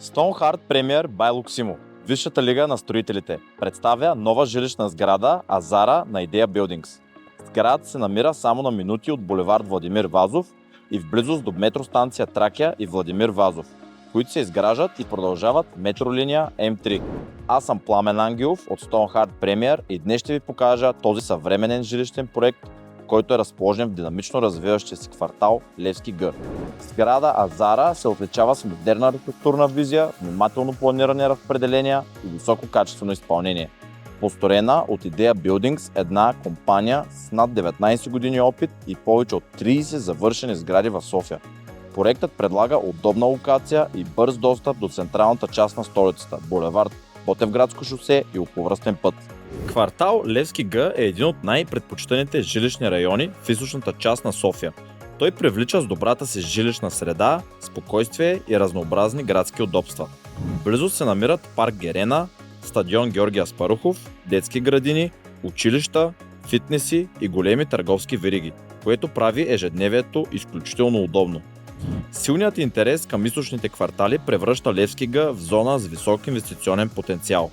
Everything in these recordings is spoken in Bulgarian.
Stoneheart Premier by Luximo, Висшата лига на строителите, представя нова жилищна сграда Азара на Idea Buildings. Сградата се намира само на минути от булевард Владимир Вазов и в близост до метростанция Тракия и Владимир Вазов, които се изграждат и продължават метролиния М3. Аз съм Пламен Ангелов от Stoneheart Premier и днес ще ви покажа този съвременен жилищен проект, който е разположен в динамично развиващия се квартал Левски Г. Сграда Азара се отличава с модерна архитектурна визия, внимателно планирани разпределения и високо качествено изпълнение. Построена от Idea Buildings, една компания с над 19 години опит и повече от 30 завършени сгради в София. Проектът предлага удобна локация и бърз достъп до централната част на столицата, булевард Ботевградско шосе и околовръстен път. Квартал Левски Г е един от най-предпочитаните жилищни райони в източната част на София. Той привлича с добрата си жилищна среда, спокойствие и разнообразни градски удобства. Близо се намират парк Герена, стадион Георги Аспарухов, детски градини, училища, фитнеси и големи търговски вериги, което прави ежедневието изключително удобно. Силният интерес към източните квартали превръща Левски Г в зона с висок инвестиционен потенциал.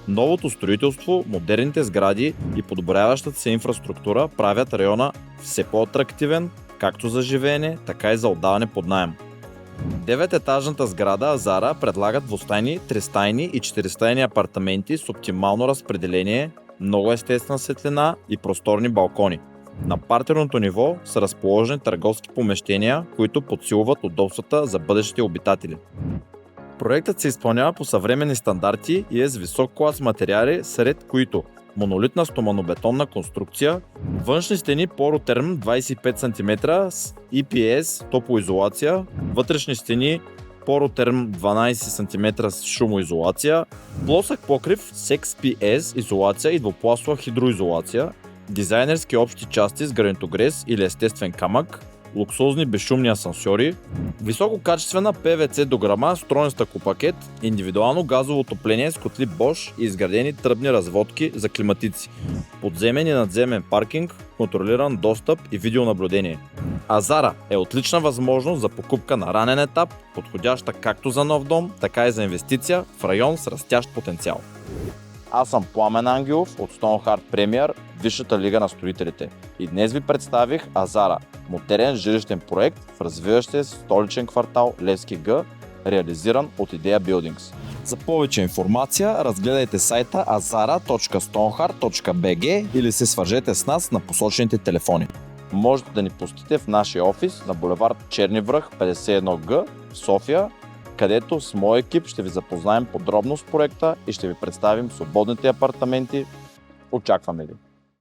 Новото строителство, модерните сгради и подобряващата се инфраструктура правят района все по-атрактивен, както за живеене, така и за отдаване под наем. 9-етажната сграда Азара предлага двустайни, тристайни и четиристайни апартаменти с оптимално разпределение, много естествена светлина и просторни балкони. На партерното ниво са разположени търговски помещения, които подсилват удобствата за бъдещите обитатели. Проектът се изпълнява по съвременни стандарти и е с висок клас материали, сред които монолитна стоманобетонна конструкция, външни стени Poroterm 25 см с EPS топлоизолация, вътрешни стени Poroterm 12 см с шумоизолация, плосък покрив с XPS изолация и двупластова хидроизолация, дизайнерски общи части с гранитогрес или естествен камък, луксозни безшумни асансьори, висококачествена PVC дограма с троен стъклопакет, индивидуално газово отопление с котли Bosch и изградени тръбни разводки за климатици, подземен и надземен паркинг, контролиран достъп и видеонаблюдение. Азара е отлична възможност за покупка на ранен етап, подходяща както за нов дом, така и за инвестиция в район с растящ потенциал. Аз съм Пламен Ангелов от Stoneheart Premier, Висшата лига на строителите, и днес ви представих Азара, модерен жилищен проект в развиващия се столичен квартал Левски Г, реализиран от Idea Buildings. За повече информация разгледайте сайта azara.stoneheart.bg или се свържете с нас на посочените телефони. Можете да ни посетите в нашия офис на булевард Черни връх 51Г в София, където с мой екип ще ви запознаем подробно с проекта и ще ви представим свободните апартаменти. Очакваме ви!